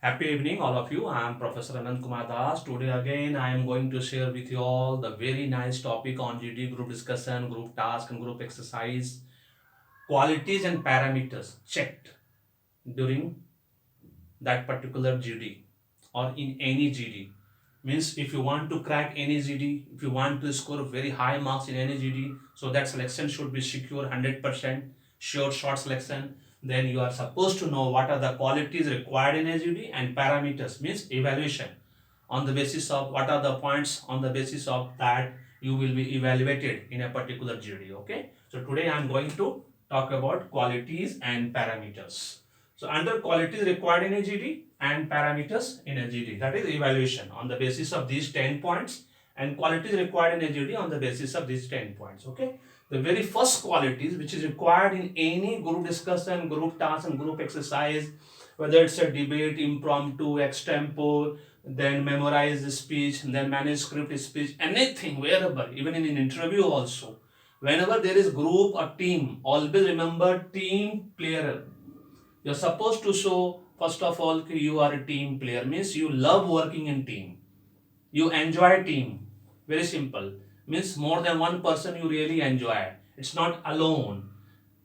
Happy evening, all of you. I am Professor Anand Kumar Das. Today, again, I am going to share with you all the very nice topic on GD group discussion, group task, and group exercise. Qualities and parameters checked during that particular GD or in any GD. Means if you want to crack any GD, if you want to score very high marks in any GD, so that selection should be secure 100%, sure short selection. Then you are supposed to know what are the qualities required in a GD and parameters means evaluation. On the basis of what are the points, on the basis of that you will be evaluated in a particular GD. Okay. So today I am going to talk about qualities and parameters. So under qualities required in a GD and parameters in a GD, that is evaluation on the basis of these 10 points, and qualities required in a GD on the basis of these 10 points. Okay. The very first qualities which is required in any group discussion, group task and group exercise, whether it's a debate, impromptu, extempore, then memorize the speech, then manuscript speech, anything, wherever, even in an interview also. Whenever there is group or team, always remember team player. You're supposed to show, first of all, you are a team player, means you love working in team. You enjoy team. Very simple. Means more than one person you really enjoy. It's not alone.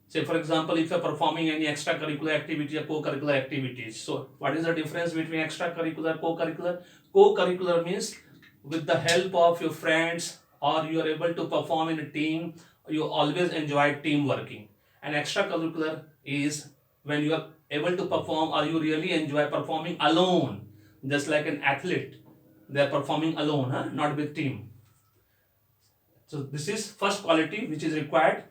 Say for example, if you're performing any extracurricular activity or co-curricular activities. So what is the difference between extracurricular, co-curricular? Co-curricular means with the help of your friends or you are able to perform in a team, you always enjoy team working. And extracurricular is when you are able to perform or you really enjoy performing alone, just like an athlete. They are performing alone, huh? Not with team. So this is first quality which is required,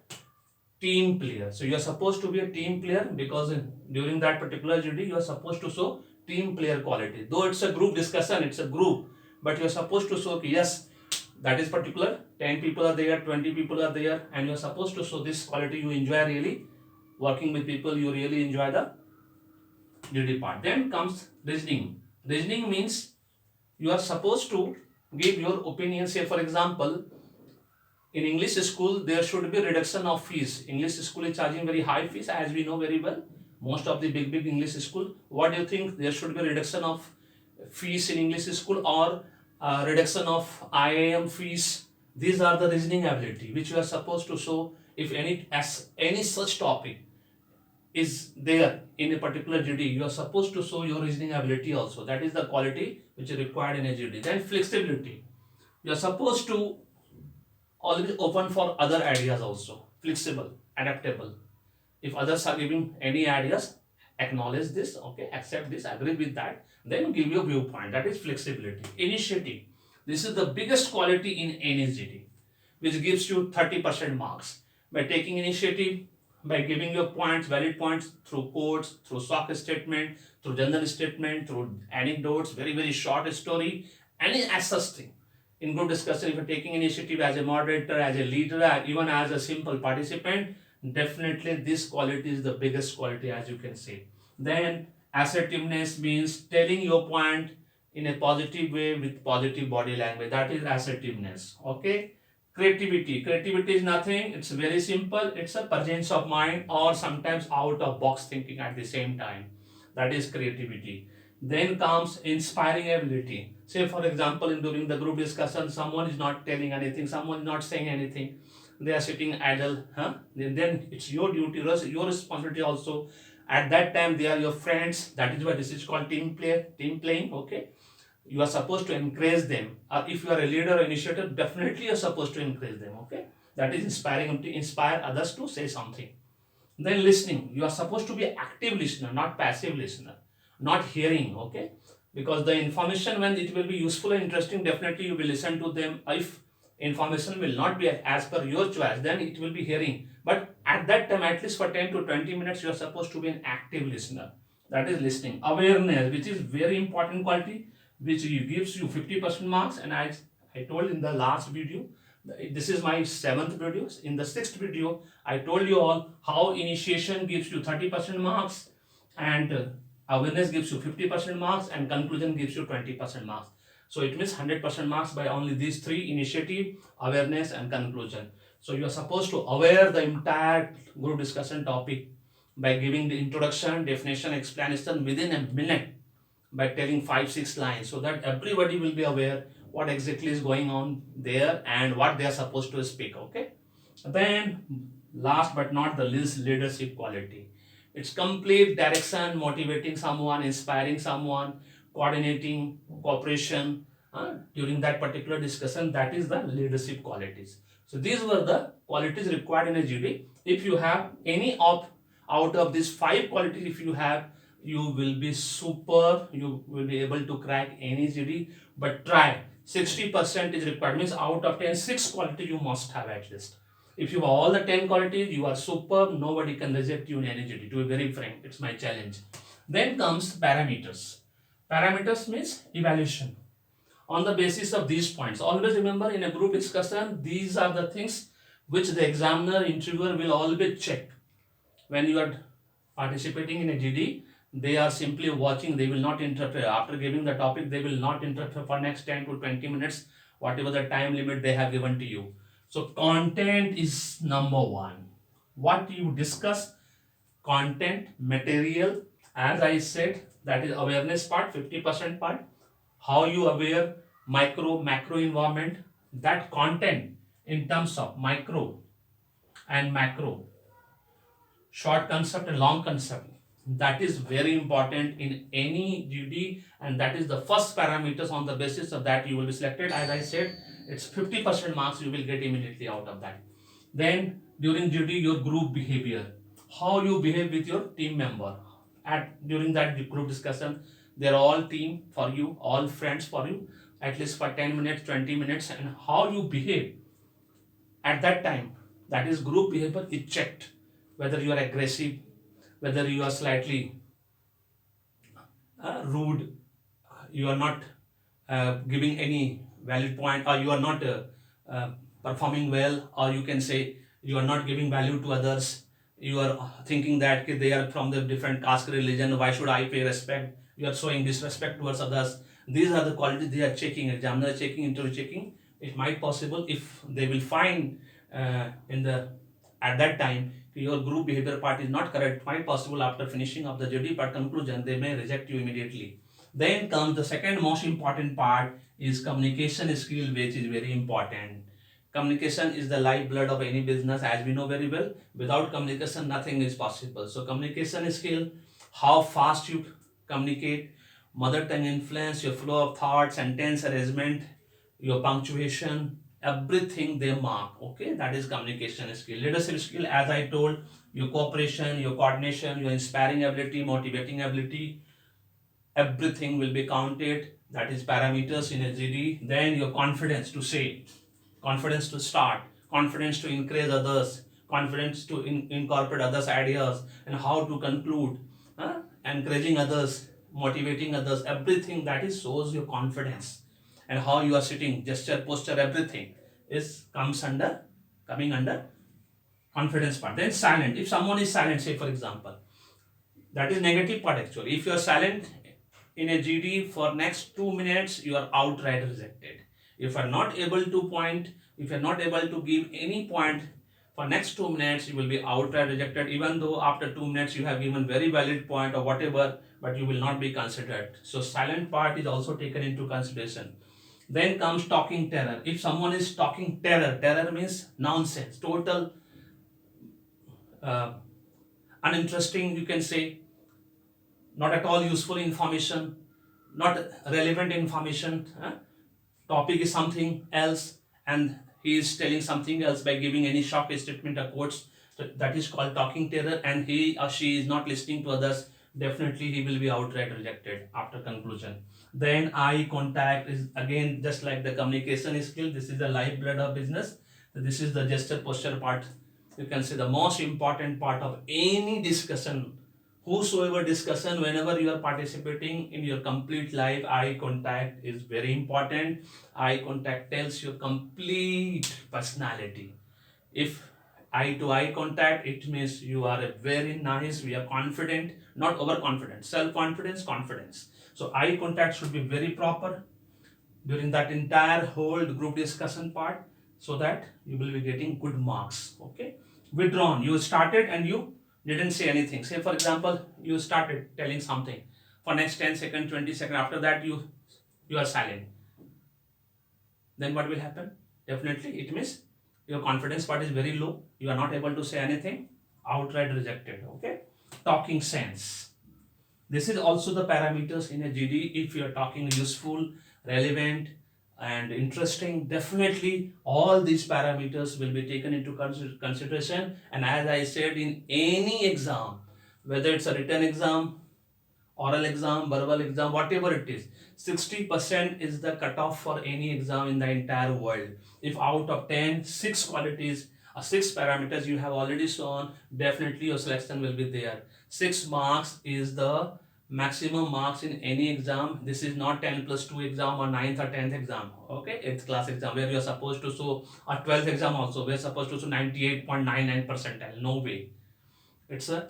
team player. So you are supposed to be a team player because during that particular GD you are supposed to show team player quality. Though it's a group discussion, it's a group, but you are supposed to show yes, that is particular. 10 people are there, 20 people are there, and you are supposed to show this quality. You enjoy really working with people. You really enjoy the GD part. Then comes reasoning. Reasoning means you are supposed to give your opinion. Say for example, in English school there should be reduction of fees. English school is charging very high fees, as we know very well. Most of the big English school, what do you think, there should be reduction of fees in English school or reduction of IIM fees? These are the reasoning ability which you are supposed to show. If any such topic is there in a particular GD, you are supposed to show your reasoning ability also. That is the quality which is required in a GD. Then flexibility, you are supposed to always open for other ideas also, flexible, adaptable. If others are giving any ideas, acknowledge this, okay, accept this, agree with that, then give your viewpoint. That is flexibility. Initiative, this is the biggest quality in any GD, which gives you 30% marks. By taking initiative, by giving your points, valid points through quotes, through shock statement, through general statement, through anecdotes, very short story, any such thing. In group discussion, if you're taking initiative as a moderator, as a leader, even as a simple participant, definitely this quality is the biggest quality, as you can say. Then assertiveness means telling your point in a positive way with positive body language. That is assertiveness. Okay. Creativity is nothing. It's very simple. It's a presence of mind or sometimes out of box thinking at the same time. That is creativity. Then comes inspiring ability. Say for example, during the group discussion, someone is not telling anything, someone is not saying anything, they are sitting idle, huh? Then it's your duty, your responsibility also. At that time, they are your friends. That is why this is called team playing. Okay, you are supposed to encourage them. If you are a leader or initiator, definitely you are supposed to encourage them. Okay, that is inspiring to inspire others to say something. Then listening, you are supposed to be active listener, not passive listener, not hearing. Okay, because the information, when it will be useful and interesting, definitely you will listen to them. If information will not be as per your choice, then it will be hearing. But at that time, at least for 10 to 20 minutes, you are supposed to be an active listener. That is listening. Awareness, which is very important quality, which gives you 50% marks. And I told in the last video, this is my 7th video. In the 6th video, I told you all how initiation gives you 30% marks, and awareness gives you 50% marks, and conclusion gives you 20% marks. So it means 100% marks by only these three: initiative, awareness, and conclusion. So you are supposed to aware the entire group discussion topic by giving the introduction, definition, explanation within a minute, by telling 5-6 lines so that everybody will be aware what exactly is going on there and what they are supposed to speak. Okay. Then last but not the least, leadership quality. It's complete direction, motivating someone, inspiring someone, coordinating, cooperation during that particular discussion. That is the leadership qualities. So these were the qualities required in a GD. If you have any of out of these 5 qualities, if you have, you will be super. You will be able to crack any GD. But try 60% is required. Means out of 10, 6 quality you must have at least. If you have all the 10 qualities, you are superb. Nobody can reject you in any GD. To be very frank, it's my challenge. Then comes parameters. Parameters means evaluation. On the basis of these points, always remember in a group discussion, these are the things which the examiner, interviewer will always check. When you are participating in a GD, they are simply watching. They will not interfere. After giving the topic, they will not interfere for next 10 to 20 minutes, whatever the time limit they have given to you. So content is number one. What you discuss, content, material, as I said, that is awareness part, 50% part. How you aware micro, macro environment, that content in terms of micro and macro, short concept and long concept, that is very important in any GD, and that is the first parameters. On the basis of that you will be selected. As I said, it's 50% marks you will get immediately out of that. Then during GD, your group behavior, how you behave with your team member. At during that group discussion, they're all team for you, all friends for you, at least for 10 minutes, 20 minutes, and how you behave at that time, that is group behavior is checked. Whether you are aggressive, whether you are slightly rude, you are not giving any valid point, or you are not performing well, or you can say you are not giving value to others. You are thinking that they are from the different caste, religion, why should I pay respect? You are showing disrespect towards others. These are the qualities they are checking, examiner checking, interview checking. It might possible if they will find in the at that time your group behavior part is not correct, might possible after finishing of the JD part conclusion they may reject you immediately. Then comes the second most important part is communication skill, which is very important. Communication is the lifeblood of any business, as we know very well. Without communication nothing is possible. So communication skill, how fast you communicate, mother tongue influence, your flow of thought, sentence arrangement, your punctuation, everything they mark. Okay, that is communication skill. Leadership skill, as I told, your cooperation, your coordination, your inspiring ability, motivating ability, everything will be counted. That is parameters in a GD. Then your confidence to say, confidence to start, confidence to encourage others, confidence to incorporate others ideas, and how to conclude, encouraging others, motivating others, everything that is shows your confidence. And how you are sitting, gesture, posture, everything is coming under confidence part. Then silent, if someone is silent, say for example, that is negative part actually. If you are silent in a GD for next 2 minutes, you are outright rejected. If you are not able to point, if you are not able to give any point for next 2 minutes, you will be outright rejected, even though after 2 minutes you have given very valid point or whatever, but you will not be considered. So silent part is also taken into consideration. Then comes talking terror. If someone is talking terror, terror means nonsense, total uninteresting, you can say, not at all useful information, not relevant information. Topic is something else, and he is telling something else by giving any shock statement or quotes. So that is called talking terror, and he or she is not listening to others. Definitely, he will be outright rejected after conclusion. Then eye contact is again just like the communication skill. This is the lifeblood of business. So this is the gesture posture part. You can say the most important part of any discussion, whosoever discussion, whenever you are participating in your complete life, eye contact is very important. Eye contact tells your complete personality. If eye to eye contact, it means you are a very nice, we are confident, not overconfident, self confidence, confidence. So eye contact should be very proper during that entire whole group discussion part, so that you will be getting good marks. Okay, withdrawn, you started and you didn't say anything. Say for example, you started telling something for next 10 seconds, 20 seconds. After that, you are silent. Then what will happen? Definitely, it means your confidence part is very low. You are not able to say anything. Outright rejected. Okay. Talking sense. This is also the parameters in a GD. If you are talking useful, relevant, and interesting, definitely all these parameters will be taken into consideration. And as I said, in any exam, whether it's a written exam, oral exam, verbal exam, whatever it is, 60% is the cutoff for any exam in the entire world. If out of 10, 6 qualities or 6 parameters you have already shown, definitely your selection will be there. 6 marks is the maximum marks in any exam. This is not 10 plus 2 exam or 9th or 10th exam, okay, 8th class exam where you are supposed to show, or 12th exam also we are supposed to show 98.99 percentile. No way. It's a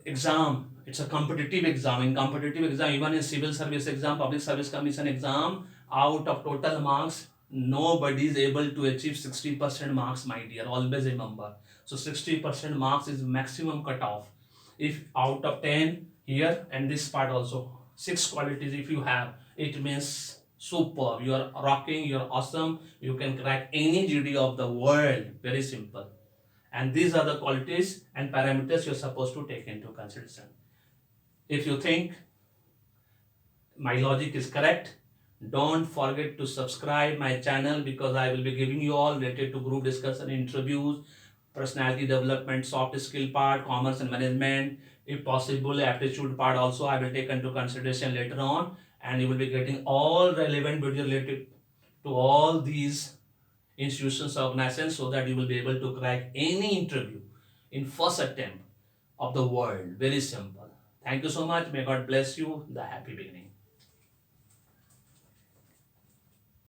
exam. It's a competitive exam. In competitive exam, even in civil service exam, public service commission exam, out of total marks, nobody is able to achieve 60% marks, my dear. Always remember. So 60% marks is maximum cutoff. If out of 10 here, and this part also, 6 qualities if you have, it means superb. You are rocking, you are awesome. You can crack any GD of the world. Very simple. And these are the qualities and parameters you're supposed to take into consideration. If you think my logic is correct, don't forget to subscribe my channel, because I will be giving you all related to group discussion, interviews, personality development, soft skill part, commerce and management, if possible aptitude part also I will take into consideration later on, and you will be getting all relevant video related to all these institutions, organizations, so that you will be able to crack any interview in first attempt of the world. Very simple. Thank you so much. May God bless you. The happy beginning.